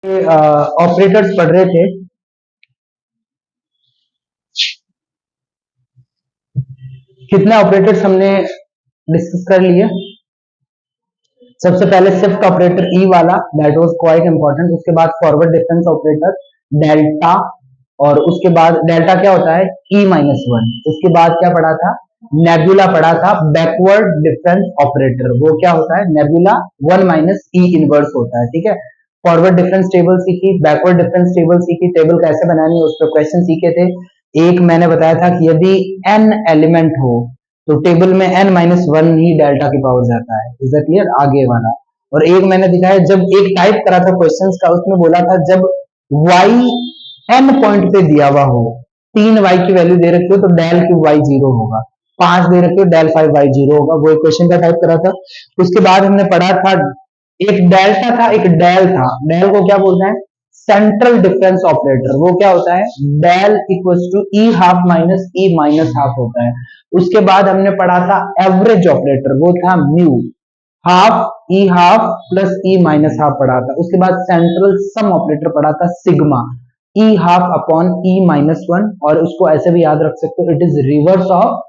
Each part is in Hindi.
ऑपरेटर्स पढ़ रहे थे। कितने ऑपरेटर्स हमने डिस्कस कर लिए? सबसे पहले शिफ्ट ऑपरेटर ई वाला, दैट वाज क्वाइट इंपॉर्टेंट। उसके बाद फॉरवर्ड डिफरेंस ऑपरेटर डेल्टा, और उसके बाद डेल्टा क्या होता है? ई माइनस वन। उसके बाद क्या पढ़ा था? नेबुला पढ़ा था, बैकवर्ड डिफरेंस ऑपरेटर। वो क्या होता है? नेबुला वन माइनस ई इनवर्स होता है। ठीक है। फॉरवर्ड डिफरेंस टेबल सीखी, बैकवर्ड डिफरेंस टेबल सीखी, टेबल कैसे बनानी है उस पर क्वेश्चन सीखे थे। एक मैंने बताया था कि यदि एन एलिमेंट हो तो टेबल में n माइनस वन ही डेल्टा की पावर जाता है। Is that clear? आगे वाला। और एक मैंने दिखाया, जब एक टाइप करा था क्वेश्चंस का, उसमें बोला था जब y n पॉइंट पे दिया हुआ हो, 3y की वैल्यू दे रखी हो तो डेल क्यूब y जीरो होगा, 5 दे रखी हो डेल 5y जीरो होगा। वो एक क्वेश्चन का टाइप करा था। उसके बाद हमने पढ़ा था एक डेल्टा था, एक डेल था। डेल को क्या बोलते हैं? Central difference operator. वो क्या होता है? Del equals to E half minus E minus half होता है। उसके बाद हमने पढ़ा था एवरेज ऑपरेटर, वो था mu, half E half plus E minus half पढ़ा था। उसके बाद सेंट्रल सम ऑपरेटर पढ़ा था, sigma, E half upon E minus one, और उसको ऐसे भी याद रख सकते हो, it is reverse of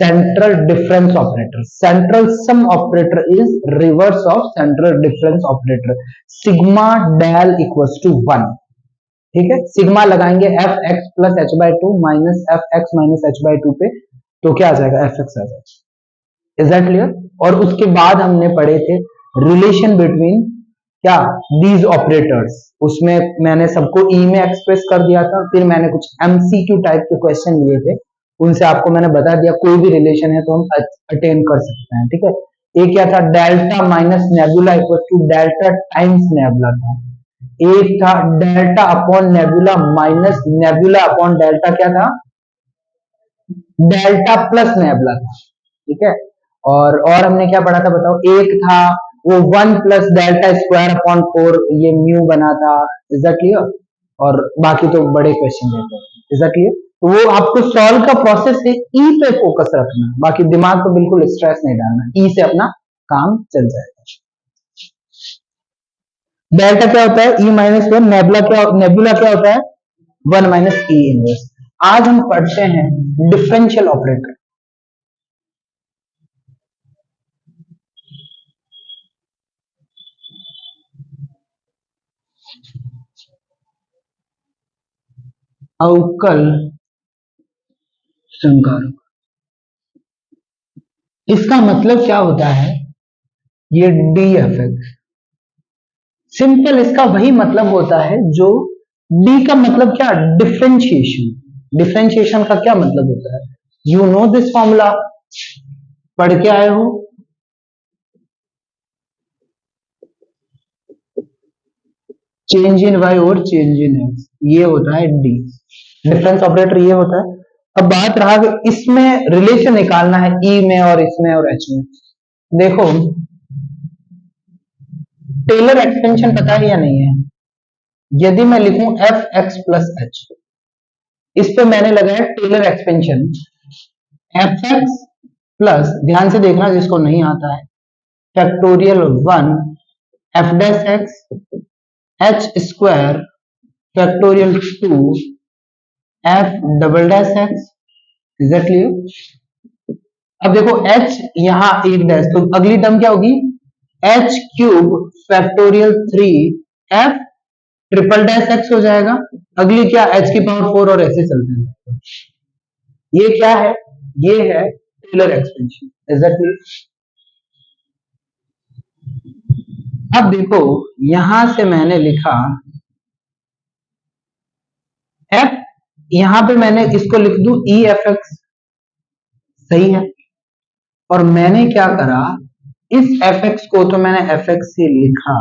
central difference operator. Central sum operator is reverse of central difference operator. Sigma del equals to one. ठीक है। सिग्मा लगाएंगे F X plus H by two minus F x minus H by to पे, तो क्या आ जाएगा? एफ एक्स आ जाएगा। Is that clear? और उसके बाद हमने पढ़े थे रिलेशन बिटवीन क्या दीज ऑपरेटर्स। उसमें मैंने सबको ई में एक्सप्रेस कर दिया था। फिर मैंने कुछ एमसीक्यू टाइप के क्वेश्चन लिए थे, उनसे आपको मैंने बता दिया कोई भी रिलेशन है तो हम अटेन कर सकते हैं। ठीक है। एक क्या था? Delta minus nabla equal to delta times nabla था। एक था delta upon nabla minus nabla upon delta, क्या था? डेल्टा प्लस नेबुला था। ठीक है। और हमने क्या पढ़ा था बताओ? एक था वो one plus delta square upon four, ये म्यू बना था। Is that clear? और बाकी तो बड़े क्वेश्चन देते हैं। Is that clear? तो वो आपको सॉल्व का प्रोसेस है, ई पे फोकस रखना, बाकी दिमाग को बिल्कुल स्ट्रेस नहीं डालना, ई से अपना काम चल जाएगा। डेल्टा क्या होता है? ई माइनस वन। नेबुला क्या होता है? वन माइनस ई इनवर्स। आज हम पढ़ते हैं डिफरेंशियल ऑपरेटर। अवकल संकारक। इसका मतलब क्या होता है? ये डी एफ एक्स, सिंपल इसका वही मतलब होता है जो डी का मतलब क्या? डिफरेंशिएशन। डिफरेंशिएशन का क्या मतलब होता है? यू नो दिस फॉर्मूला, पढ़ के आए हो। चेंज इन वाई और चेंज इन एक्स, ये होता है डी। डिफरेंस ऑपरेटर ये होता है। अब बात रहा कि इसमें रिलेशन निकालना है ई में और इसमें और एच में। देखो, टेलर एक्सटेंशन पता है या नहीं है? यदि मैं लिखूं एफ एक्स प्लस एच, इस पे मैंने लगाया Taylor expansion, F X plus, ध्यान से देखना जिसको नहीं आता है, factorial one F dash X H square factorial two F double dash X. Is that clear? अब देखो एच यहां एक डैश, तो अगली टर्म क्या होगी? H cube factorial three F triple dash x हो जाएगा। अगली क्या? एच की पावर फोर, और ऐसे चलते हैं। ये क्या है? ये है Taylor expansion. Is that clear? अब देखो, यहां से मैंने लिखा एफ, यहां पे मैंने इसको लिख दूं ई एफ एक्स, सही है। और मैंने क्या करा, इस एफ एक्स को तो मैंने एफ एक्स से लिखा,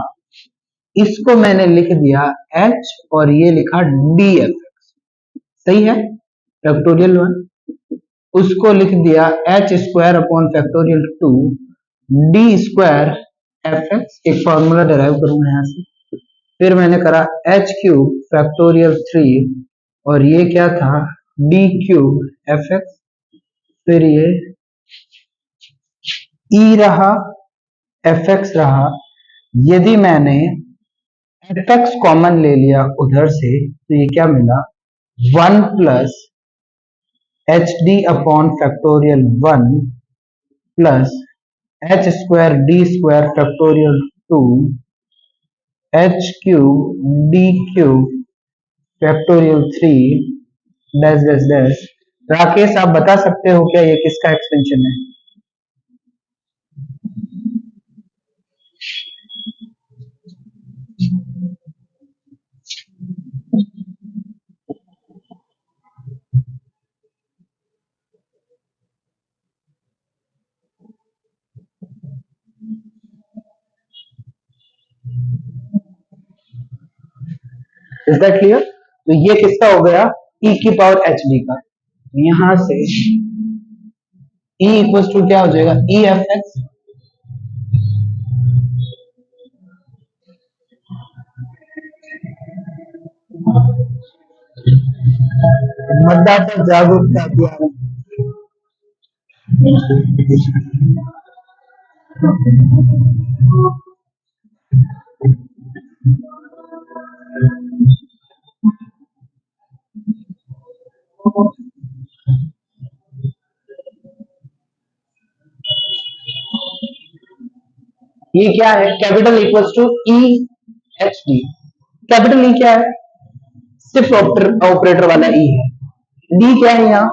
इसको मैंने लिख दिया एच, और ये लिखा डी एफ एक्स, सही है। फैक्टोरियल वन, उसको लिख दिया H square upon factorial two D square F x. एक फॉर्मूला डिराइव करूंगा यहां से। फिर मैंने करा एच क्यूब फैक्टोरियल थ्री, और ये क्या था? D cube F x. फिर ये ई रहा, एफ एक्स रहा। यदि मैंने एफ एक्स कॉमन ले लिया उधर से, तो ये क्या मिला, 1 plus H D upon factorial 1 plus H square D square factorial 2 H cube D cube factorial 3 dash dash dash. Rakesh आप बता सकते हो क्या ये किसका एक्सपेंशन है? Is that clear? तो ये किसका हो गया, e की पावर एच डी का। यहां से e इक्वल टू क्या हो जाएगा, ई एफ एक्स मतदाता जागरूकता अभियान। ये क्या है, capital equals to E H D. Capital E क्या है, सिर्फ ऑपरेटर वाला ई है। डी क्या है यहाँ,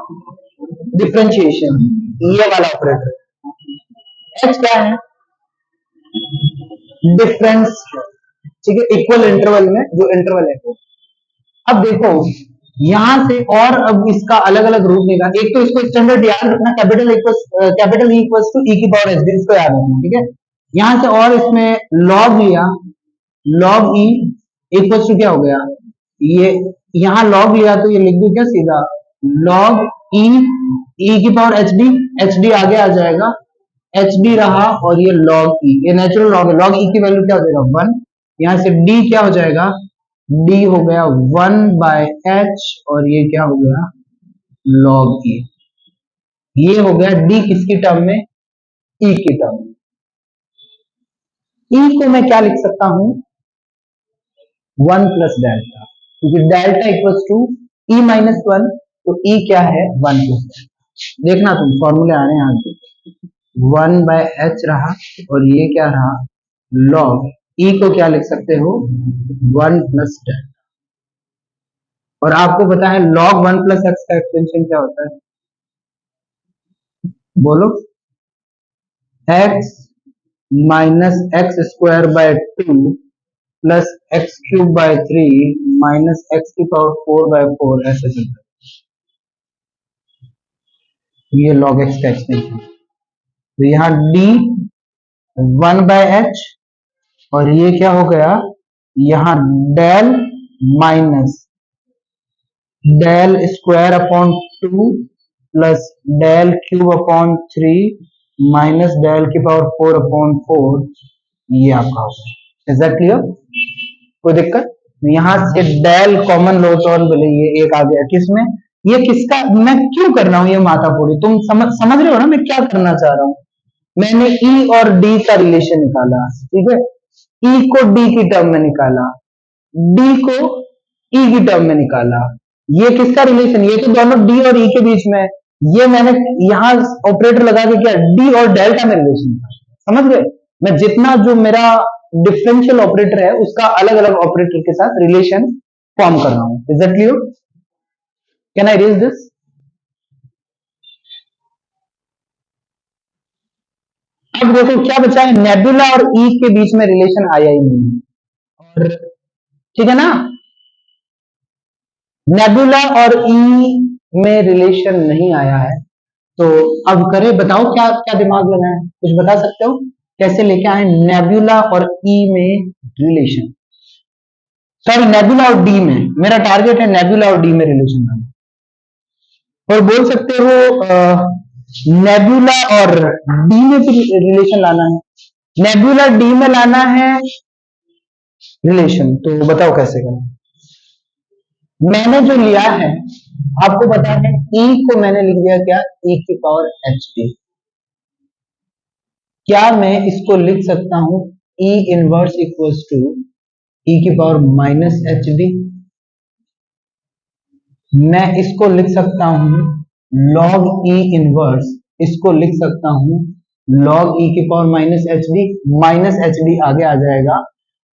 डिफरेंशिएशन, ये वाला ऑपरेटर। एच क्या है, डिफरेंस, ठीक है, इक्वल इंटरवल में जो इंटरवल है वो। अब देखो यहां से, और अब इसका अलग अलग रूप निकाल, एक तो इसको स्टैंडर्ड याद रखना, कैपिटल ई इक्वल्स टू ई की पावर एच डी, इसको याद रखना, ठीक है। यहां से और इसमें लॉग लिया, लॉग ई इक्वल्स टू क्या हो गया, ये यहां लॉग लिया तो ये लिख दू क्या सीधा, लॉग ई, ई की पावर एच डी आगे आ जाएगा, एच डी रहा, और ये लॉग ई, ये नेचुरल लॉग है, लॉग ई की वैल्यू क्या हो जाएगा 1, यहां से डी क्या हो जाएगा, डी हो गया 1 बाय एच, और ये क्या हो गया लॉग ई। ये हो गया डी किसकी टर्म में, ई की टर्म में। ई को मैं क्या लिख सकता हूं, 1 प्लस डेल्टा, क्योंकि delta equals to E minus 1, तो ई क्या है 1 प्लस डेल्टा। देखना तुम फॉर्मूले आ रहे हैं आगे, 1 बाय एच रहा, और ये क्या रहा लॉग ई को क्या लिख सकते हो 1 प्लस डेल्टा। और आपको पता है log 1 प्लस एक्स का एक्सटेंशन क्या होता है, बोलो, x minus x square by 2 plus x cube by 3 minus x की पावर 4 बाय 4, ऐसे चलता है। ये log x का एक्सटेंशन। तो यहाँ d 1 बाय एच, और ये क्या हो गया, यहाँ del minus del square upon 2 plus del cube upon 3 minus del की पावर 4 अपॉन 4, ये आपका होगा। Is that clear? कोई दिक्कत? यहां से डेल कॉमन लो तो बोले ये एक आ गया, किसमें, ये किसका, मैं क्यों कर रहा हूं ये माथापूरी, तुम समझ रहे हो ना मैं क्या करना चाह रहा हूं। मैंने ई और डी का रिलेशन निकाला, ठीक है, ई को डी की टर्म में निकाला, डी को ई की टर्म में निकाला। ये किसका रिलेशन, ये तो दोनों डी और ई के बीच में है। ये मैंने यहां ऑपरेटर लगा के क्या, डी और डेल्टा में रिलेशन था, समझ गए। मैं जितना जो मेरा डिफरेंशियल ऑपरेटर है उसका अलग अलग ऑपरेटर के साथ रिलेशन फॉर्म कर रहा हूं। Is that clear? Can I raise this? अब देखो क्या बचा है, नेबुला और ई के बीच में रिलेशन आया ही नहीं है, और ठीक है ना, नेबुला और ई में रिलेशन नहीं आया है, तो अब करें, बताओ क्या क्या दिमाग लगाएं, कुछ बता सकते हो कैसे लेके आए नेबुला और ई में रिलेशन, सॉरी नेबुला और डी में, मेरा टारगेट है नेबुला और डी में रिलेशन लाना। और बोल सकते हो नेबुला और डी में भी रिलेशन लाना है, नेबुला डी में लाना है रिलेशन, तो बताओ कैसे करें। मैंने जो लिया है आपको पता है, ई को मैंने लिख दिया क्या, ई की पावर एच डी। क्या मैं इसको लिख सकता हूं ई इनवर्स इक्वल्स टू ई की पावर माइनस एच डी। मैं इसको लिख सकता हूं log ई इनवर्स, इसको लिख सकता हूं log ई की पावर माइनस एच डी आगे आ जाएगा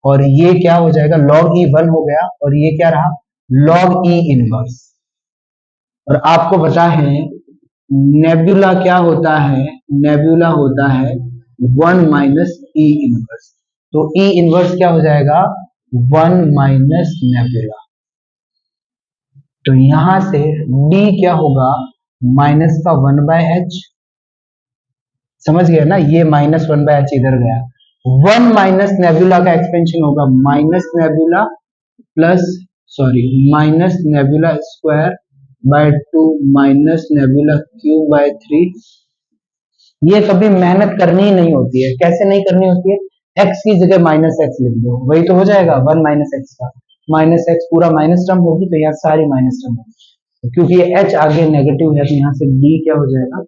और ये क्या हो जाएगा, log ई 1 हो गया और ये क्या रहा, log ई इनवर्स। और आपको पता है नेबुला क्या होता है, नेबुला होता है 1 माइनस ई इनवर्स। तो ई इनवर्स क्या हो जाएगा, 1 माइनस नेबुला। तो यहां से d क्या होगा, माइनस का 1/h, समझ गए ना, ये -1/h इधर गया। 1 माइनस नेबुला का एक्सपेंशन होगा minus nebula plus, sorry, minus nebula square by 2 minus nebula cube by 3। ये कभी मेहनत करनी ही नहीं होती है। कैसे नहीं करनी होती है, x की जगह माइनस एक्स लिख दो, वही तो हो जाएगा 1 माइनस एक्स का माइनस एक्स, पूरा माइनस टर्म होगी तो यहाँ सारी माइनस टर्म होगी। क्योंकि ये h आगे नेगेटिव है तो यहाँ से d क्या हो जाएगा,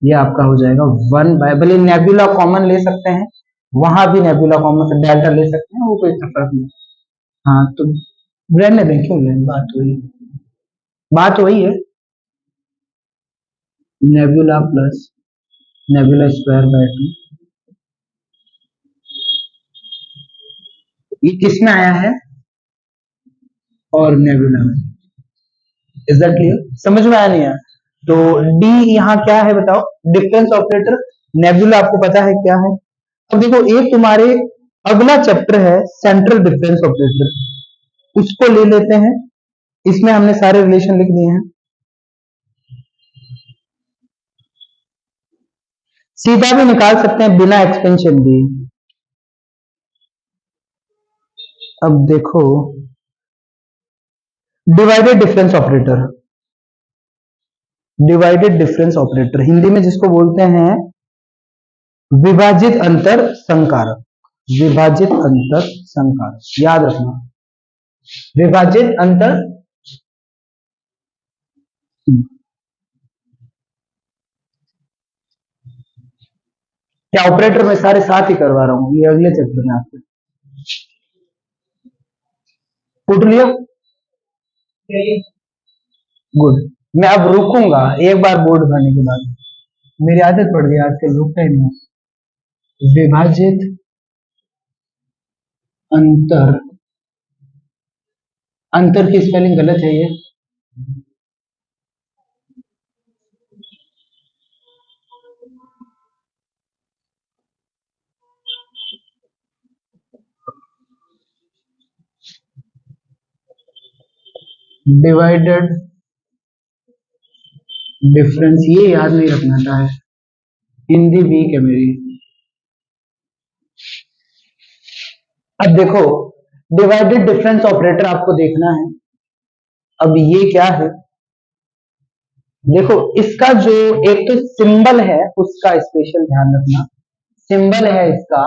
ये आपका हो जाएगा 1 बाय, भले नेबुला कॉमन ले सकते हैं, वहां भी नेबुला कॉमन से डेल्टा ले सकते हैं, वो कोई इतना फर्क नहीं। हाँ तो रहने दें, क्यों लें, बात वही है, nebula plus nebula square by 2। ये किसमें आया है, और नेबुला में। इज दैट क्लियर, समझ में आया नहीं आया। तो डी यहाँ क्या है बताओ, डिफरेंस ऑपरेटर। नेबुला आपको पता है क्या है। अब देखो एक तुम्हारे अगला चैप्टर है सेंट्रल डिफरेंस ऑपरेटर, उसको ले लेते हैं। इसमें हमने सारे रिलेशन लिख दिए हैं, सीधा भी निकाल सकते हैं बिना एक्सपेंशन दिए। अब देखो divided difference operator, divided difference operator Hindi में जिसको बोलते हैं विभाजित अंतर संकारक, विभाजित अंतर संकारक, याद रखना, विभाजित अंतर। क्या ऑपरेटर में सारे साथ ही करवा रहा हूं, ये अगले चैप्टर में आपको पूछ लियो। गुड, मैं अब रुकूंगा एक बार बोर्ड भरने के बाद, मेरी आदत पड़ गई आजकल रुकता ही नहीं। विभाजित अंतर, अंतर की स्पेलिंग गलत है ये, डिवाइडेड डिफरेंस, ये याद नहीं रखना था है, हिंदी वीक है मेरी। अब देखो डिवाइडेड डिफरेंस ऑपरेटर आपको देखना है। अब ये क्या है, देखो इसका जो एक तो सिंबल है उसका स्पेशल ध्यान रखना। सिंबल है इसका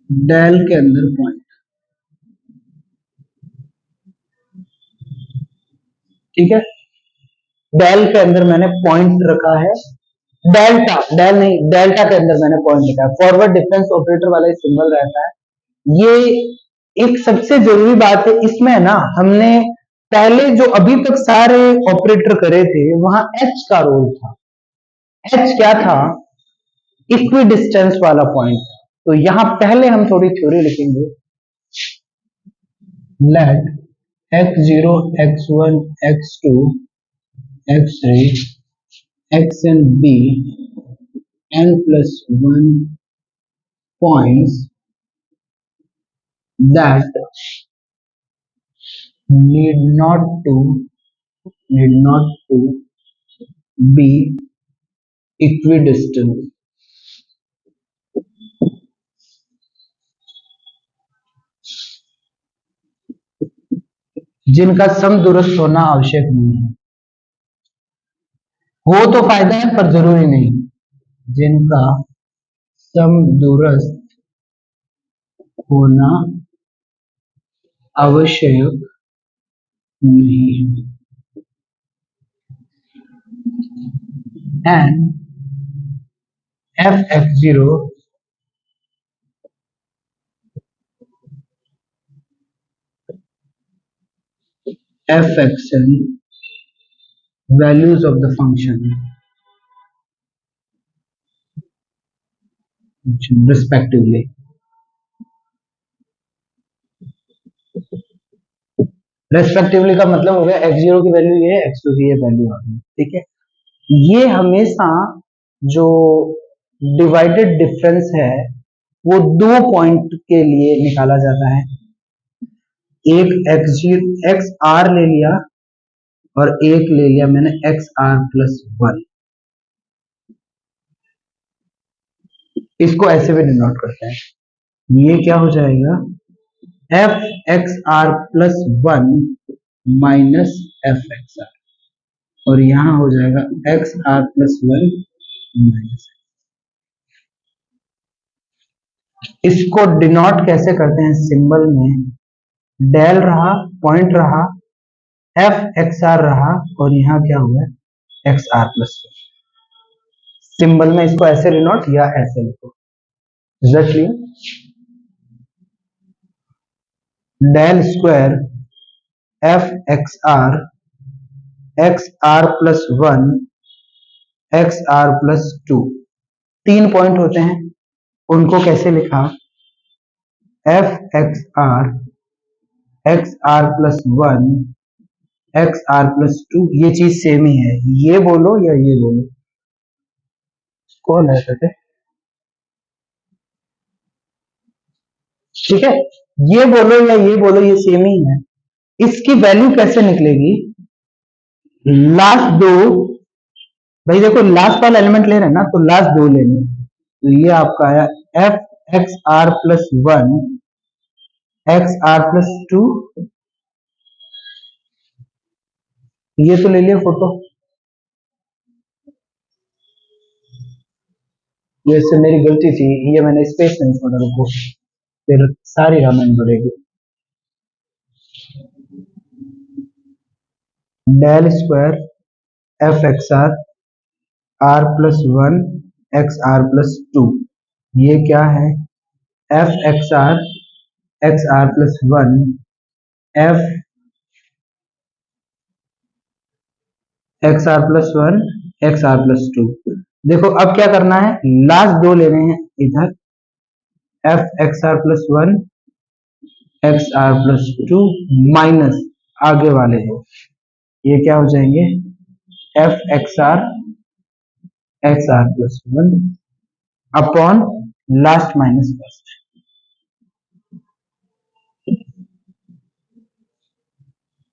डेल के अंदर पॉइंट, ठीक है, डेल के अंदर मैंने पॉइंट रखा है, डेल्टा, डेल नहीं, डेल्टा के अंदर मैंने पॉइंट लिखा है। फॉरवर्ड डिफरेंस ऑपरेटर वाला सिंबल रहता है। ये एक सबसे जरूरी बात है इसमें ना, हमने पहले जो अभी तक सारे ऑपरेटर करे थे वहां एच का रोल था। एच क्या था, इक्वी डिस्टेंस वाला पॉइंट था। तो यहां पहले हम थोड़ी थ्योरी लिखेंगे। Let x0 x1 x2 x3 xn be n+1 points that need not to be equidistant, जिनका समदूरस्थ होना आवश्यक नहीं है, हो तो फायदा है पर जरूरी नहीं, जिनका समदूरस्थ होना आवश्यक नहीं है। And f(0) F X N values of the function respectively. Respectively का मतलब हो गया एक्स जीरो की वैल्यू ये है, एक्स टू की ये वैल्यू आ गई, ठीक है। ये हमेशा जो डिवाइडेड डिफरेंस है वो दो पॉइंट के लिए निकाला जाता है। एक एक्स जीरो एक्स आर ले लिया और एक ले लिया मैंने एक्स आर प्लस वन। इसको ऐसे भी डिनोट करते हैं, ये क्या हो जाएगा F x are plus one minus F x R, और यहां हो जाएगा X are plus one minus. इसको डिनोट कैसे करते हैं, सिंबल में डेल रहा, पॉइंट रहा, एफ एक्स आर रहा, और यहां क्या हुआ X are plus one. Symbol में इसको ऐसे डिनोट या ऐसे लिखो, exactly del square F x are plus one x are plus two. तीन पॉइंट होते हैं, उनको कैसे लिखा, एफ x are plus one x are plus two. ये चीज सेम ही है, ये बोलो या ये बोलो, कौन है सके, ठीक है, ये बोलो या ये बोलो, ये सेम ही है। इसकी वैल्यू कैसे निकलेगी, लास्ट दो, भाई देखो लास्ट वाला एलिमेंट ले रहे हैं ना, तो लास्ट दो लेने, तो ये आपका आया F x are plus one x are plus two. ये तो ले लिया फोटो, ये से मेरी गलती थी, ये मैंने स्पेस नहीं छोड़ा, रुको फिर सारी रामायण बढ़ेगी। Del square F x R R plus one x are plus two, ये क्या है F x are plus one F x are plus one x are plus two. देखो अब क्या करना है, लास्ट दो ले रहे हैं इधर, F x are plus one x are plus two minus आगे वाले दो, ये क्या हो जाएंगे F x are plus one upon last minus first.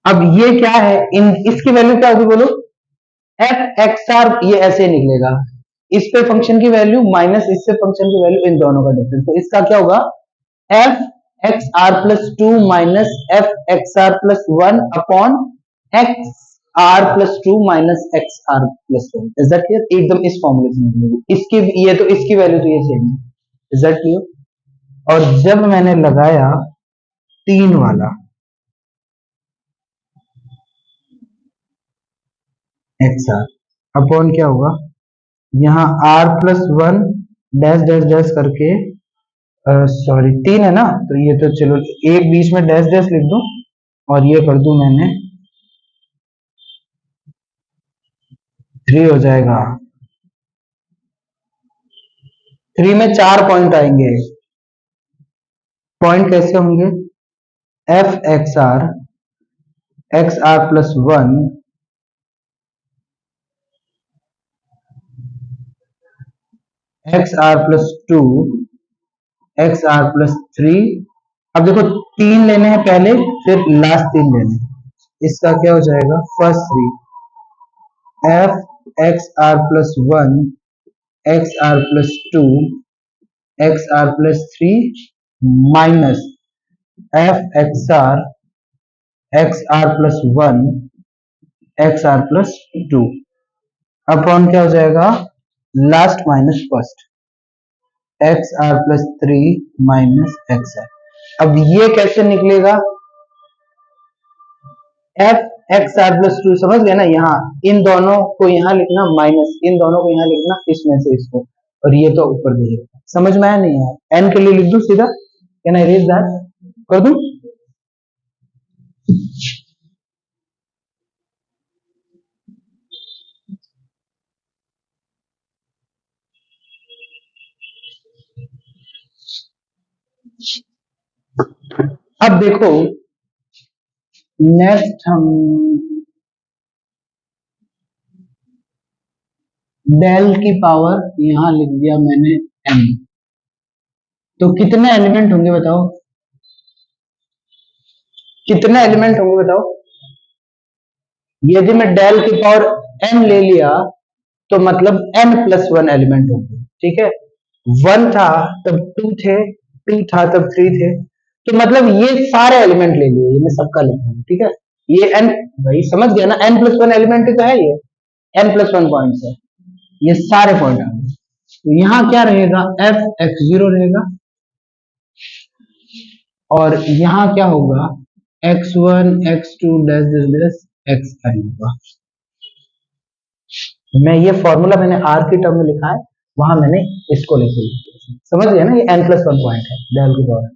अब ये क्या है, इन इसकी वैल्यू क्या होगी बोलो, एफ एक्स आर, ये ऐसे निकलेगा, इस पे फंक्शन की वैल्यू माइनस इससे फंक्शन की वैल्यू, इन दोनों का डिफरेंस, तो इसका क्या होगा F x are plus two minus F x are plus one upon X are plus two minus X are plus one. Is that clear, एकदम इस फॉर्मूले से निकलेगी इसकी, ये तो इसकी वैल्यू तो ये सेम है, इज दैट क्लियर। और जब मैंने लगाया तीन वाला एक्स आर अपॉन क्या होगा, यहाँ R plus one dash dash dash करके, सॉरी तीन है ना, तो ये तो चलो एक बीच में डैश डैश लिख दूं और ये कर दूं मैंने थ्री हो जाएगा। थ्री में चार पॉइंट आएंगे, पॉइंट कैसे होंगे, F x are plus one x are plus two X are plus three. अब देखो तीन लेने हैं पहले, फिर लास्ट तीन लेने हैं, इसका क्या हो जाएगा first three F x are plus one x are plus two X are plus three minus F x are plus one x are plus two upon क्या हो जाएगा last minus first X are plus three minus X R. अब ये कैसे निकलेगा, F x are plus two समझ गए ना, यहाँ इन दोनों को यहाँ लिखना माइनस इन दोनों को यहाँ लिखना, इसमें से इसको, और ये तो ऊपर दिखेगा, समझ में आया नहीं यार, एन के लिए लिख दूं सीधा, कैन आई इरेज दैट, कर दूं, अब देखो नेक्स्ट हम डेल की पावर यहां लिख दिया मैंने m। तो कितने एलिमेंट होंगे बताओ, कितने एलिमेंट होंगे बताओ। यदि मैं डेल की पावर m ले लिया तो मतलब n प्लस वन एलिमेंट होंगे, ठीक है। वन था तब टू थे, टू था तब थ्री थे, तो मतलब ये सारे एलिमेंट ले लिए, ये मैं सबका लिख रहा हूँ, ठीक है। ये n, भाई समझ गया ना, n प्लस वन एलिमेंट तो है ये, n प्लस वन पॉइंट है, ये सारे पॉइंट आ गए। तो यहाँ क्या रहेगा, f x0 रहेगा, और यहाँ क्या होगा, x1 x2 dash dash dash xn होगा। मैं ये फॉर्मूला मैंने आर की टर्म में लिखा है, वहां मैंने इसको लिखे, समझ गया ना, ये n प्लस वन पॉइंट है डेल की पावर।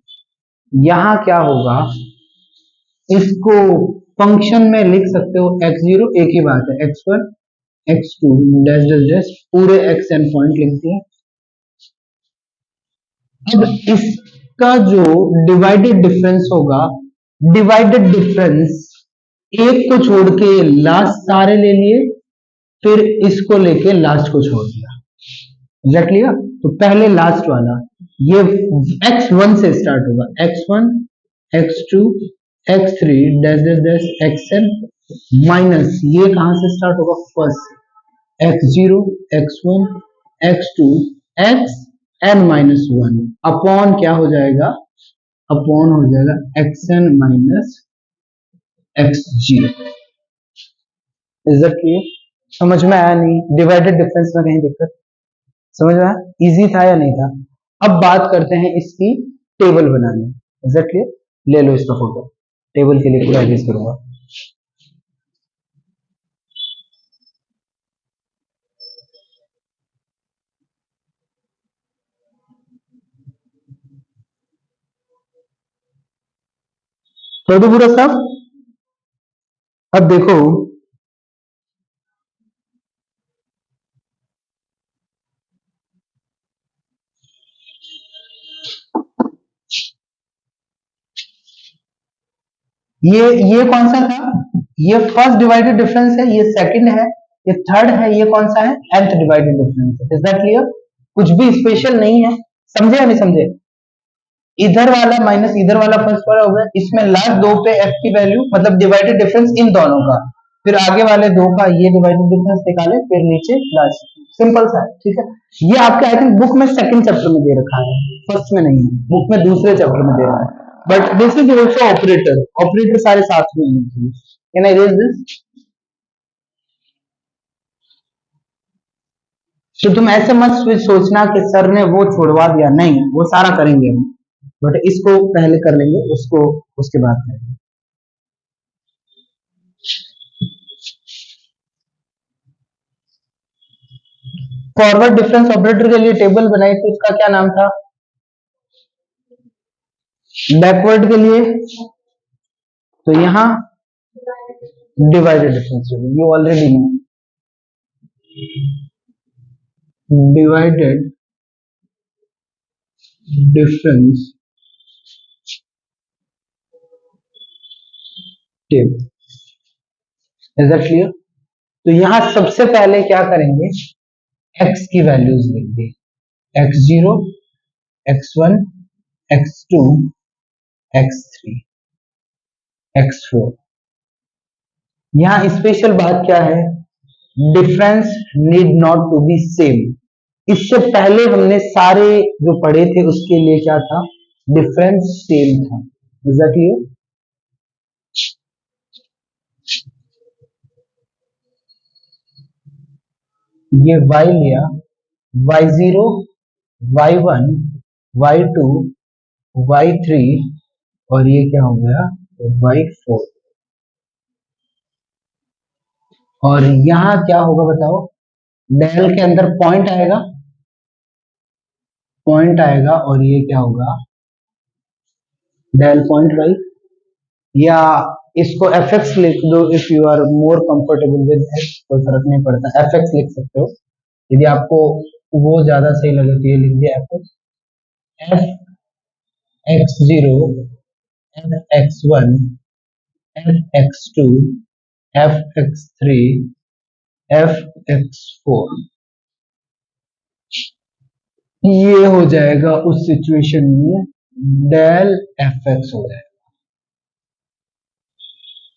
यहाँ क्या होगा, इसको फंक्शन में लिख सकते हो x0, एक ही बात है, x1 x2 dash dash dash पूरे xn पॉइंट लिख दिए। अब इसका जो डिवाइडेड डिफरेंस होगा, डिवाइडेड डिफरेंस एक को छोड़ के लास्ट सारे ले लिए, फिर इसको लेके लास्ट को छोड़ दिया, रख लिया। तो पहले लास्ट वाला ये x1 से स्टार्ट होगा, x1 x2 x3 dash dash dash xn minus ये कहां से स्टार्ट होगा, first x0 x1 x2 xn minus one upon क्या हो जाएगा, अपॉन हो जाएगा xn minus x0। Is that clear? समझ में आया नहीं, डिवाइडेड डिफरेंस में कहीं दिक्कत, समझ में आया, इजी था या नहीं था। अब बात करते हैं इसकी टेबल बनाने, इज दैट क्लियर? ले लो इसका फोटो, टेबल के लिए प्रैक्टिस करूंगा। कर दो पूरा साफ। अब देखो ये कौन सा था, ये फर्स्ट डिवाइडेड डिफरेंस है, ये सेकंड है, ये थर्ड है, ये कौन सा है, nth डिवाइडेड डिफरेंस है। Is that clear? कुछ भी स्पेशल नहीं है, समझे या नहीं समझे। इधर वाला माइनस इधर वाला फर्स्ट वाला हो गया, इसमें लास्ट दो पे f की वैल्यू मतलब डिवाइडेड डिफरेंस इन दोनों का, फिर आगे वाले दो का ये डिवाइडेड डिफरेंस निकाले, फिर नीचे लास्ट, सिंपल सा है, ठीक है। ये आपके आई थिंक बुक में सेकंड चैप्टर में दे रखा है, फर्स्ट में नहीं है, बुक में दूसरे चैप्टर में दे रखा है। But this is also operator, operator सारे साथ में होने चाहिए। Can I raise this? तो तुम ऐसे मत सोचना कि सर ने वो छोड़वा दिया, नहीं, वो सारा करेंगे हम, बट इसको पहले कर लेंगे, उसको उसके बाद करेंगे। फॉरवर्ड डिफरेंस ऑपरेटर के लिए टेबल बनाई थी, उसका क्या नाम था, बैकवर्ड के लिए तो यहाँ divided difference, you already know, divided difference table. Is that clear? तो यहाँ सबसे पहले क्या करेंगे, x की वैल्यूज लिख दी, x0 x1 x2 x3 x4। यहाँ स्पेशल बात क्या है, difference need not to be same. इससे पहले हमने सारे जो पढ़े थे उसके लिए क्या था, डिफरेंस सेम था। Is that clear? ये y लिया, y0 y1 y2 y3 और ये क्या हो गया, y4। और यहाँ क्या होगा बताओ, डेल के अंदर पॉइंट आएगा, पॉइंट आएगा, और ये क्या होगा, डेल पॉइंट वाई, या इसको एफ एक्स लिख दो if you are more comfortable with it, कोई फर्क नहीं पड़ता, एफ एक्स लिख सकते हो यदि आपको वो ज्यादा सही लगे तो ये लिख दिया F x, F x zero f(x1), f(x2), f(x3), f(x4), ये हो जाएगा उस सिचुएशन में डेल fx हो जाएगा।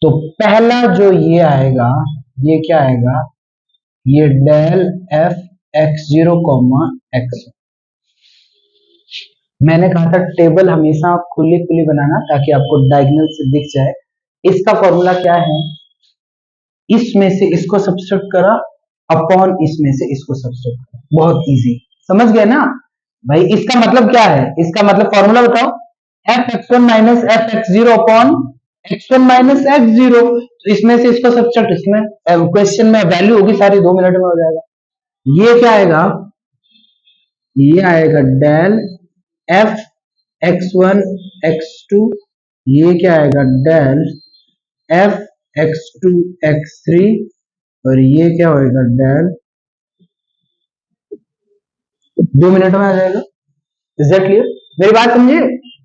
तो पहला जो ये आएगा, ये क्या आएगा, ये डेल f(x0, x। मैंने कहा था टेबल हमेशा खुली खुली बनाना ताकि आपको डायगोनल से दिख जाए। इसका फॉर्मूला क्या है, इसमें से इसको सब्सट्रैक्ट करा अपॉन इसमें से इसको सब्सट्रैक्ट करा, बहुत इजी, समझ गए ना भाई। इसका मतलब क्या है, इसका मतलब फॉर्मूला बताओ, f(x1 minus f(x0 upon x1 minus x0। तो इसमें से इसको सब्सट्रैक्ट, इसमें क्वेश्चन में वैल्यू होगी सारी, 2 मिनट में हो जाएगा। ये क्या आएगा, ये आएगा डेल f(x1 x2), ये क्या आएगा डेल f(x2 x3), और ये क्या होएगा डेल, 2 मिनट में आ जाएगा। इज दैट क्लियर, मेरी बात समझिए।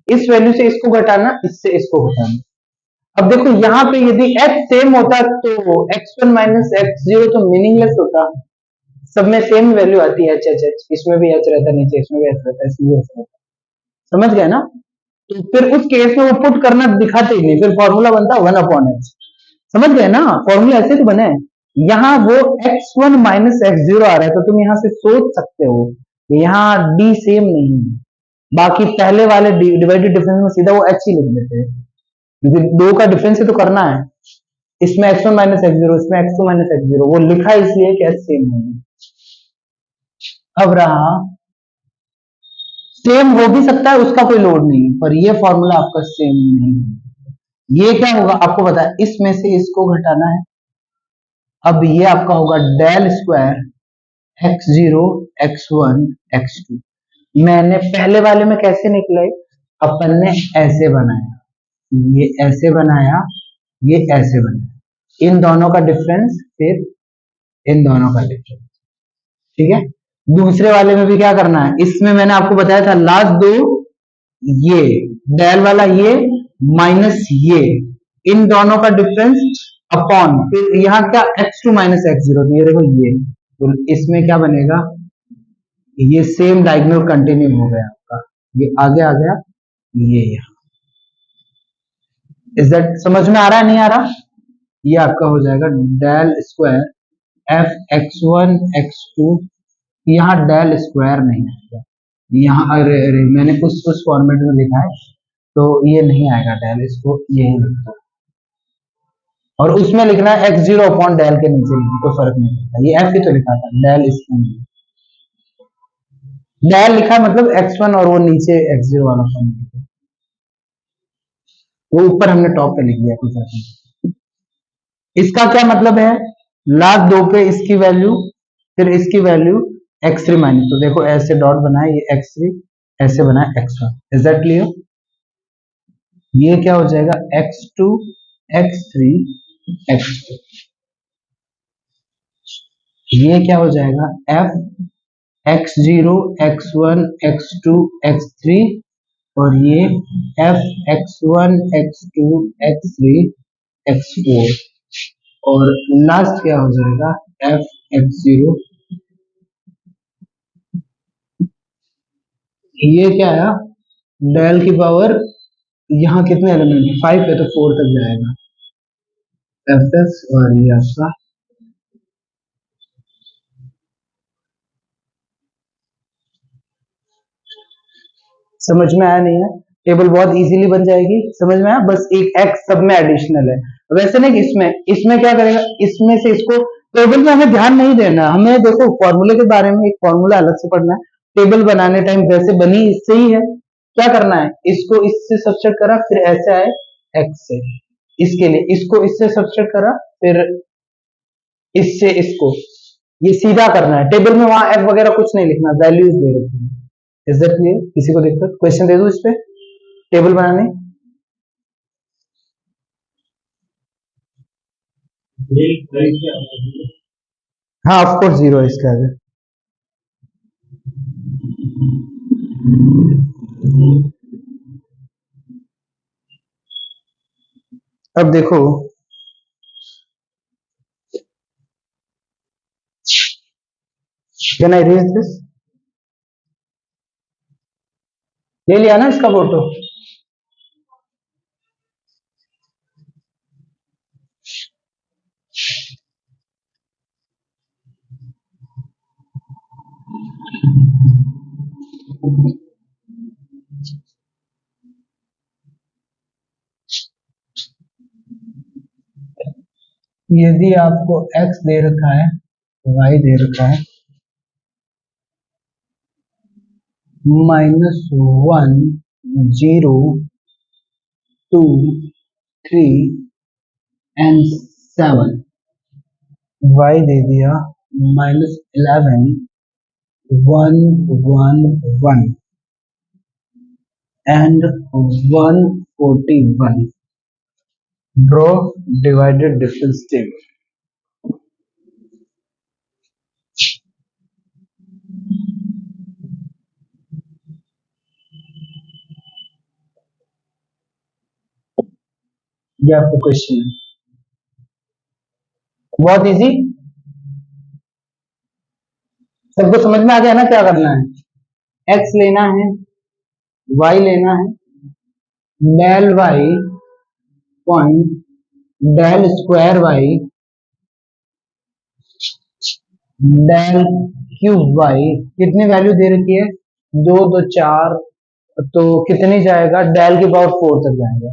इस वैल्यू से इसको घटाना, इससे इसको घटाना। अब देखो यहाँ पे यदि h सेम होता तो x1 माइनस x0 तो मीनिंगलेस होता, सब में सेम वैल्यू आती है h, इसमें भी h रहता नीचे, इसमें भी h रहता है, इसमें भी h रहता है, समझ गए ना। तो फिर उस केस में वो पुट करना दिखाते ही नहीं, फिर फॉर्मूला बनता 1/h, समझ गए ना, फॉर्मूला ऐसे तो बने। यहाँ वो x1 माइनस x0 आ रहा है, तो तुम यहाँ से सोच सकते हो यहाँ d सेम नहीं है, बाकी पहले वाले डिवाइडेड डिफरेंस में सीधा वो h ही लिख देते हैं, क्योंकि दो का डिफरेंस ही तो करना है। इसमें x1 माइनस x0, इसमें x2 माइनस x0, वो लिखा इसलिए कि h सेम नहीं है। अब रहा, सेम हो भी सकता है, उसका कोई लोड नहीं है, पर ये फॉर्मूला आपका सेम नहीं है। ये क्या होगा आपको पता है, इसमें से इसको घटाना है। अब ये आपका होगा del square x0 x1 x2। मैंने पहले वाले में कैसे निकले, अपन ने ऐसे बनाया, ये ऐसे बनाया, ये ऐसे बनाया, इन दोनों का डिफरेंस फिर इन दोनों का डिफरेंस, ठीक है। दूसरे वाले में भी क्या करना है, इसमें मैंने आपको बताया था लास्ट दो, ये डेल वाला ये माइनस ये, इन दोनों का डिफरेंस अपॉन, फिर यहाँ क्या x2 माइनस x0, तो ये देखो ये, तो इसमें क्या बनेगा, ये सेम डायगोनल कंटिन्यू हो गया आपका, ये आगे आ गया, ये यहाँ। इज दैट समझ में आ रहा है, नहीं आ रहा, ये आपका हो जाएगा डेल स्क्वायर f(x1 x2), यहाँ डेल स्क्वायर नहीं आएगा, यहाँ अरे अरे मैंने उस फॉर्मेट में लिखा है तो ये नहीं आएगा डेल, इसको यही लिखता है, और उसमें लिखना है x0 अपॉन डेल के नीचे लिखना, कोई फर्क नहीं पड़ता, ये f ही तो लिखा था, डेल इसमें डेल लिखा मतलब x1 और वो नीचे x0 वाला फॉर्म, वो ऊपर हमने टॉप पे लिख दिया, कुछ ऐसा। इसका क्या मतलब है, लास्ट दो पे इसकी वैल्यू, फिर इसकी वैल्यू x3 माइनस, तो देखो ऐसे डॉट बनाए, ये x3 ऐसे बनाए x1, इज दैट क्लियर। ये क्या हो जाएगा x2 x3 x2, ये क्या हो जाएगा f x0 x1 x2 x3, और ये f x1 x2 x3 x4, और लास्ट क्या हो जाएगा f x0, ये क्या आया डेल की पावर, यहाँ कितने एलिमेंट है 5 है, तो 4 तक जाएगा fs, और ये आपका समझ में आया नहीं है, टेबल बहुत इजीली बन जाएगी, समझ में आया, बस एक x सब में एडिशनल है। वैसे नहीं, इसमें इसमें क्या करेगा, इसमें से इसको, टेबल में हमें ध्यान नहीं देना, हमें देखो फॉर्मूले के बारे में एक फॉर्मूला अलग से पढ़ना है, टेबल बनाने टाइम वैसे बनी इससे ही है, क्या करना है, इसको इससे सब्सट्रैक्ट करा, फिर ऐसे आए x से, इसके लिए इसको इससे सब्सट्रैक्ट करा, फिर इससे इसको, ये सीधा करना है, टेबल में वहां f वगैरह कुछ नहीं लिखना, वैल्यूज दे रखी है। इज दैट क्लियर, किसी को दिक्कत, क्वेश्चन दे दो इस पे टेबल बनाने। हाँ ऑफ कोर्स जीरो है इसके आगे। अब देखो, कैन आई रीच दिस, ले लिया ना इसका फोटो। यदि आपको x दे रखा है, y दे रखा है, -1 0 2 3 एंड 7, y दे दिया -11 1 1 1 and 141, draw divided difference table. ये आपका क्वेश्चन है, बहुत इजी, सबको समझ में आ गया ना क्या करना है। x लेना है, y लेना है, del y point del square y del cube y, कितनी वैल्यू दे रखी है, 2 2 4, तो कितनी जाएगा, डेल की पावर 4 तक जाएगा।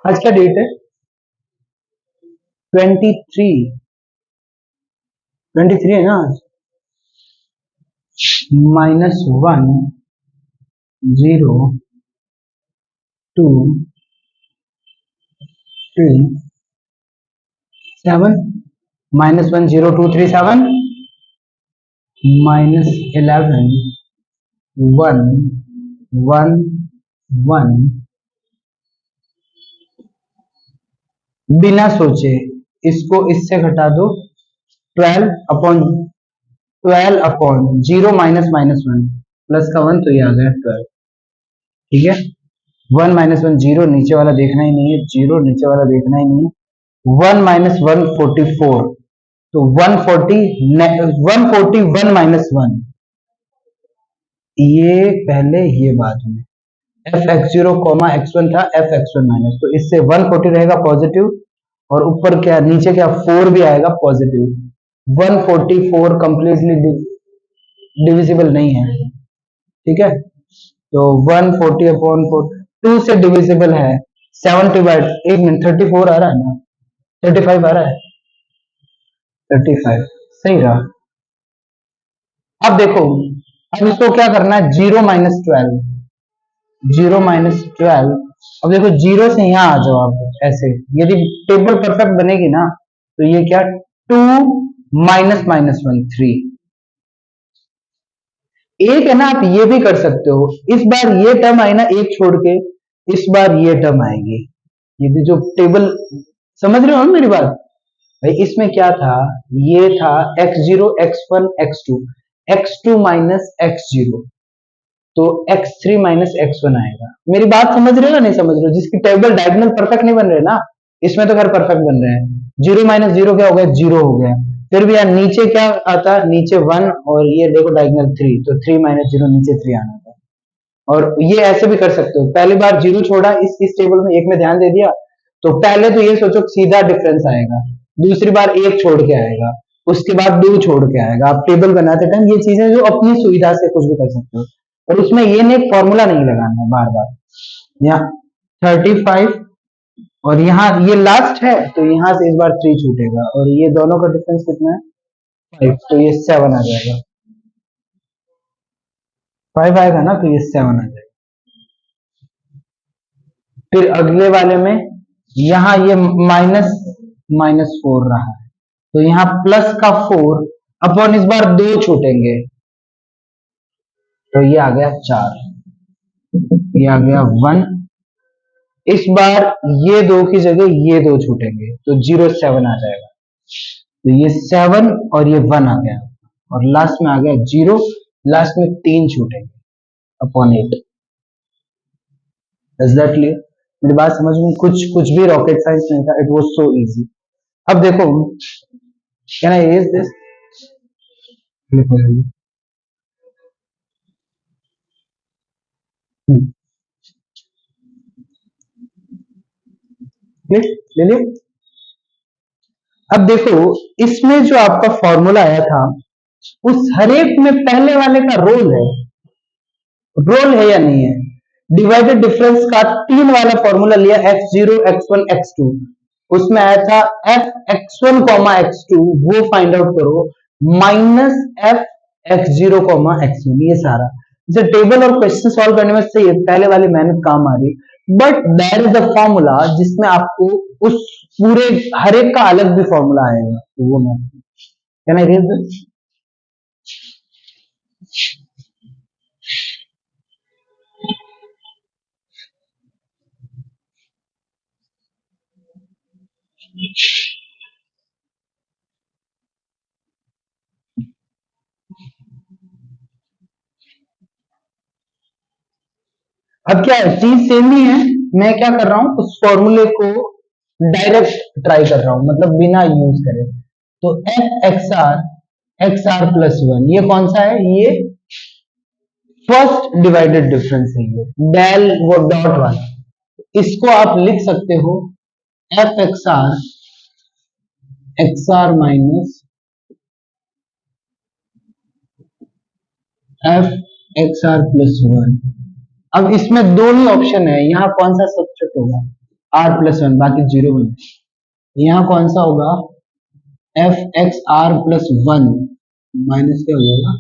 आज का डेट है 23 है ना आज। -1 0 2 3 7, -1 0 2 3 7, -11 1 1 1, बिना सोचे इसको इससे घटा दो, 12 अपॉन 0 -1 प्लस का 1, तो ये आ गया 12। ठीक है, 1 -1 0, नीचे वाला देखना ही नहीं है, 0 नीचे वाला देखना ही नहीं है, 1 -1 44, तो 141 -1, ये पहले ये बाद में, F x zero comma x1 था, एफ x1 माइनस, तो इससे 140 रहेगा पॉजिटिव, और ऊपर क्या, नीचे क्या 4 भी आएगा पॉजिटिव। 144 कंप्लीटली डिविजिबल नहीं है, ठीक है, तो 140 अपॉन 4 2 से डिविजिबल है, 70 बाई, एक मिनट, 34 आ रहा है ना, 35 आ रहा है, 35 सही रहा। अब देखो, अब इसको क्या करना है, 0 -12, 0 -12, अब देखो 0 से यहाँ आ जाओ आप ऐसे, यदि टेबल परफेक्ट बनेगी ना, तो ये क्या, 2 -1 3, एक है ना, आप ये भी कर सकते हो, इस बार ये टर्म आई ना एक छोड़ के, इस बार ये टर्म आएगी, यदि जो टेबल, समझ रहे हो ना मेरी बात भाई, इसमें क्या था, ये था x0 x1 x2, x2 minus x0, तो x3 माइनस x1 आएगा। मेरी बात समझ रहे हो या नहीं समझ रहे हो, जिसकी टेबल डायगोनल परफेक्ट नहीं बन रहे ना, इसमें तो खैर परफेक्ट बन रहे हैं, 0 माइनस 0 क्या हो गया, 0 हो गया, फिर भी यार नीचे क्या आता, नीचे 1, और ये देखो डायगोनल 3, तो 3 माइनस 0 नीचे 3 आना था। और ये ऐसे भी कर सकते हो, पहली बार 0 छोड़ा इस टेबल में, एक में ध्यान दे दिया, तो पहले तो ये सोचो सीधा डिफरेंस आएगा, दूसरी बार एक छोड़ के आएगा, उसके बाद 2 छोड़ के आएगा। आप टेबल बनाते टाइम ये चीजें जो अपनी सुविधा से कुछ भी कर सकते हो, और उसमें ये नहीं फॉर्मूला नहीं लगाना है बार बार। यहाँ 35, और यहाँ ये लास्ट है, तो यहाँ से इस बार 3 छूटेगा, और ये दोनों का डिफरेंस कितना है, 5, तो ये 7 आ जाएगा, 5 आएगा ना, तो ये 7 आ जाएगा। फिर अगले वाले में यहाँ ये -4 रहा है, तो यहाँ प्लस का 4 अपॉन, इस बार 2 छूटेंगे, तो ये आ गया 4, ये आ गया 1, इस बार ये 2 की जगह ये 2 छूटेंगे, तो 0 7 आ जाएगा, तो ये 7 और ये 1 आ गया, और लास्ट में आ गया 0, लास्ट में 3 छूटेंगे अपॉन 8। Is that clear? मेरी बात समझ में? कुछ कुछ भी रॉकेट साइंस नहीं था, इट वाज सो इजी। अब देखो, कैन आई इरेज दिस? लिखो जल्दी। ले ले ले। अब देखो, इसमें जो आपका फॉर्मूला आया था, उस हरेक में पहले वाले का रोल है या नहीं है? डिवाइडेड डिफरेंस का 3 वाला फॉर्मूला लिया, x0 x1 x2, उसमें आया था f(x1, x2) वो फाइंड आउट करो, माइनस f(x0, x1), ये सारा जैसे टेबल और क्वेश्चन सॉल्व करने में सही है, पहले वाली मेहनत काम आ रही, but there is a formula जिसमें आपको उस पूरे हर एक का अलग भी फॉर्मूला आएगा, तो वो मैं कैन आई रीड दिस? अब क्या है, चीज सेम ही है, मैं क्या कर रहा हूं, उस फॉर्मूले को डायरेक्ट ट्राई कर रहा हूं, मतलब बिना यूज करे। तो एक्स आर प्लस वन, ये कौन सा है? ये फर्स्ट डिवाइडेड डिफरेंस है, ये डेल वो डॉट वाला, इसको आप लिख सकते हो X R minus F x are plus one. अब इसमें दो ही ऑप्शन है, यहाँ कौन सा सब्सेट होगा? आर प्लस वन, बाकी जीरो बन। यहाँ कौन सा होगा? F x are plus one minus क्या हो जाएगा?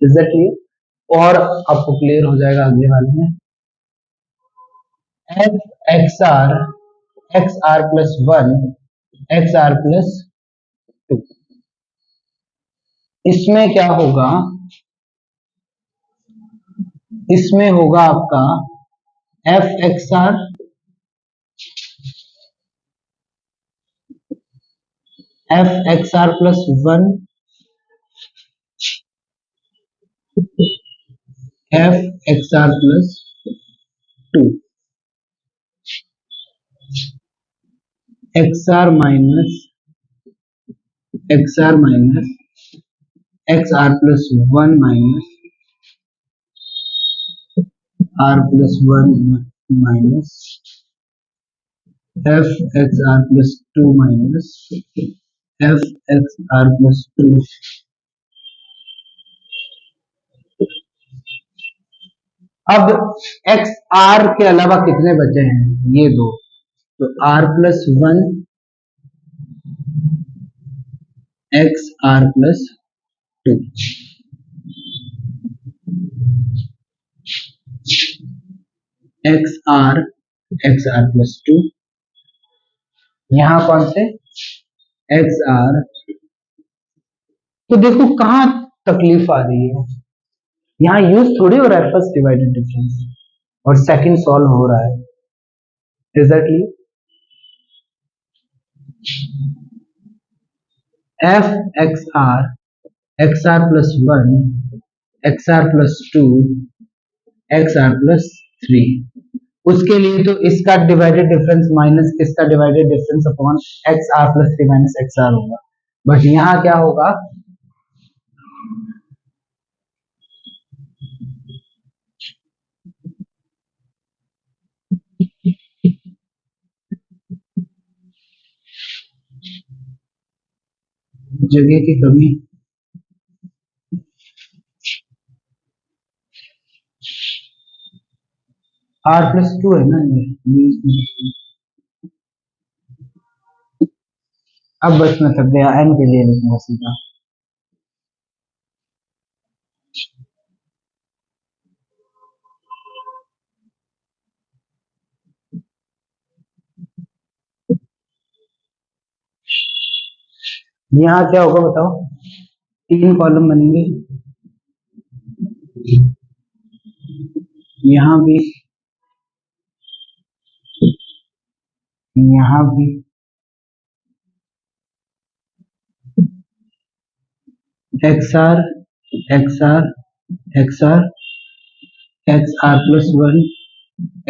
Is that clear? और आपको क्लियर हो जाएगा अगले वाले में, F x are plus one x are plus two. इसमें क्या होगा? इसमें होगा आपका F x are plus one F x are plus two, X R minus X are plus one minus R plus one minus F x are plus two minus F x are plus two. अब एक्स आर के अलावा कितने बचे हैं? ये दो, तो R plus one x are plus two, X are plus two, यहाँ कौन से एक्स आर। तो देखो कहाँ तकलीफ आ रही है, यहाँ यूज थोड़ी हो रहा है फर्स्ट डिवाइडेड डिफरेंस और सेकंड सॉल्व हो रहा है। Exactly, F x are plus one x are plus two X are plus three, उसके लिए तो इसका डिवाइडेड डिफरेंस माइनस इसका divided difference upon X are plus three minus X R होगा, बट यहाँ क्या होगा? जगह की कमी। आर प्लस टू है ना ये। अब बस मैं थक गया, एन के लिए लिखूंगा सीधा। यहाँ क्या होगा बताओ? 3 कॉलम बनेंगे, यहाँ भी, यहाँ भी, X R X R X R X are plus one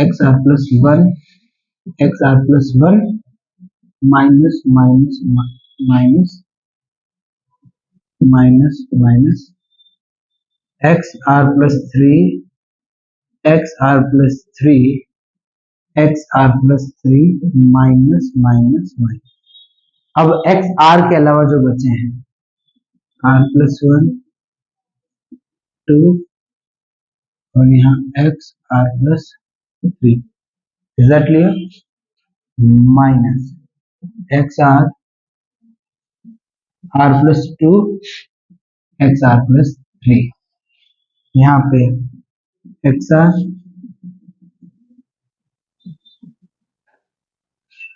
x are plus one x are plus one minus minus minus minus minus X are plus three X are plus three X are plus three minus minus minus. अब एक्स आर के अलावा जो बचे हैं आर प्लस वन टू और यहाँ X are plus three. Is that clear? Minus X R R plus two X are plus three. यहाँ पे एक्स आर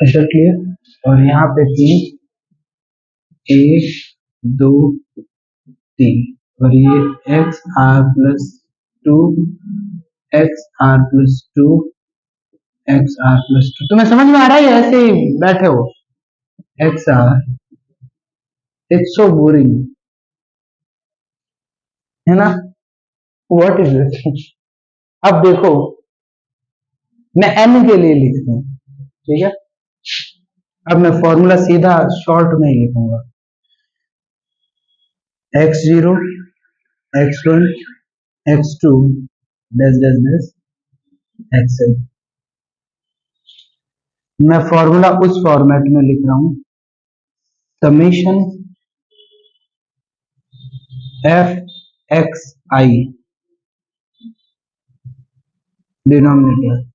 क्लियर और यहाँ पे तीन एक दो तीन और ये X are plus two X are plus two X are plus two. तुम्हें समझ में आ रहा है ऐसे ही बैठे हो? X R it's so boring है ना? What is this? अब देखो मैं n के लिए लिखता हूं, ठीक है? अब मैं फॉर्मूला सीधा शॉर्ट में ही लिखूंगा x zero x one x two dash dash dash x l. मैं फॉर्मूला उस फॉर्मेट में लिख रहा हूं summation f x i denominator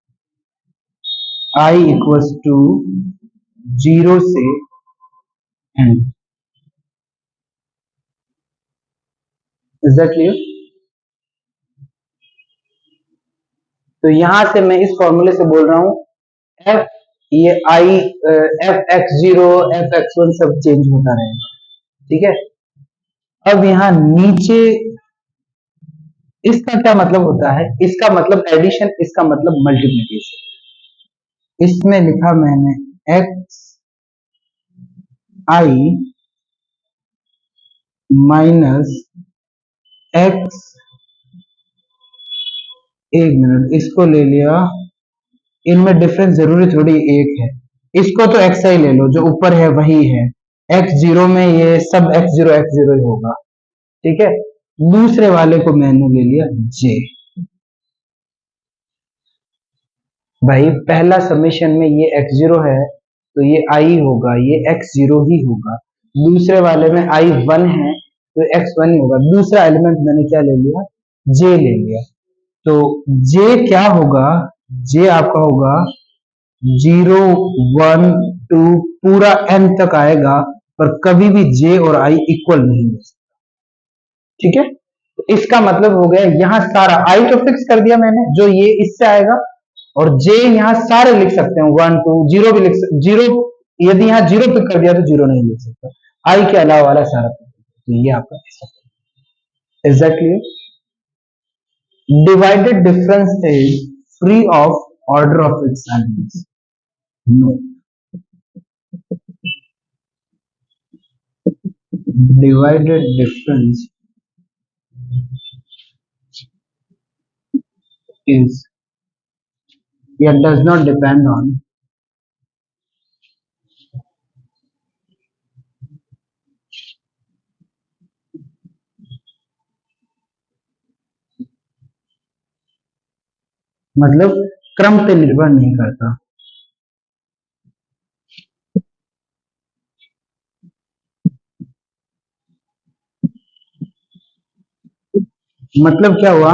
i equals to zero से एंड। Is that clear? तो यहां से मैं इस फॉर्मूले से बोल रहा हूं एफ ये I F x zero F x one सब चेंज होता रहेगा, ठीक है? अब यहां नीचे इसका क्या मतलब होता है? इसका मतलब एडिशन, इसका मतलब मल्टीप्लीकेशन। इसमें लिखा मैंने एक्स आई माइनस एक्स, एक मिनट इसको ले लिया, इनमें डिफरेंस जरूरी थोड़ी एक है। इसको तो एक्स आई ले लो, जो ऊपर है वही है। एक्स जीरो में ये सब एक्स जीरो ही होगा, ठीक है? दूसरे वाले को मैंने ले लिया जे। भाई पहला समेशन में ये एक्स जीरो है तो ये आई होगा, ये एक्स जीरो ही होगा। दूसरे वाले में आई वन है तो एक्स वन ही होगा। दूसरा एलिमेंट मैंने क्या ले लिया? जे ले लिया। तो जे क्या होगा? जे आपका होगा जीरो वन टू पूरा एन तक आएगा, पर कभी भी जे और आई इक्वल नहीं हो सकता, ठीक है? तो इसका मतलब हो गया यहां सारा आई तो फिक्स कर दिया मैंने, जो ये इससे आएगा, और जे यहां सारे लिख सकते हैं वन टू, जीरो भी लिख सकते, जीरो यदि यहां जीरो पिक कर दिया तो जीरो नहीं लिख सकता, आई के अलावा वाला सारा पिक। तो ये आपका is that clear? Divided difference is free of order of its elements. No, divided difference is, yet does not depend on मतलब क्रम पे निर्भर नहीं करता। मतलब क्या हुआ?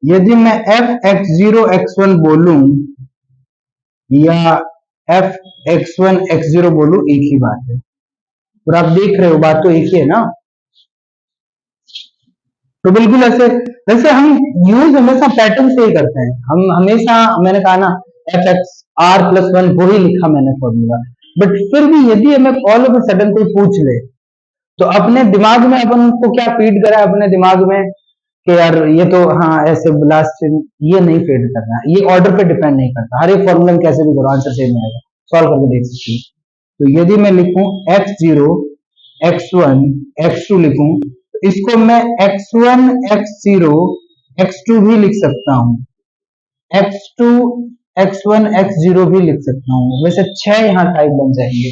यदि मैं F x zero x one बोलूं या F x one x zero बोलूं, एक ही बात है। और आप देख रहे हो बात तो एक ही है ना? तो बिल्कुल ऐसे, वैसे हम यूज हमेशा पैटर्न से ही करते हैं। हम हमेशा, मैंने कहा ना f x are plus one वही लिखा मैंने फॉर्मूला। बट फिर भी यदि हमें ऑल ऑफ अ सडन कोई पूछ ले तो अपने दिमाग में अपन को क्या फीड करा है अपने दिमाग में कि यार ये तो हाँ ऐसे लास्ट, ये नहीं फीड करना है, ये ऑर्डर पे डिपेंड नहीं करता। हर एक फॉर्मूला में कैसे भी करो आंसर सेम आएगा, सॉल्व करके देख सकते हो। तो यदि मैं लिखूं x zero x one x two लिखूं, इसको मैं x1 x0 x2 भी लिख सकता हूँ, x2 x1 x0 भी लिख सकता हूँ। वैसे 6 यहाँ टाइप बन जाएंगे।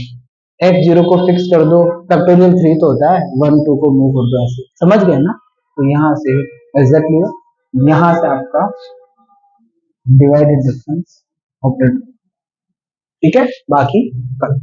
x0 को फिक्स कर दो, फैक्टोरियल 3 तो होता है, 1 2 को मूव कर दो, ऐसे समझ गए ना। तो यहाँ से एग्जैक्टली यहाँ से आपका डिवाइडेड डिफरेंस ऑपरेटर, ठीक है। बाकी कल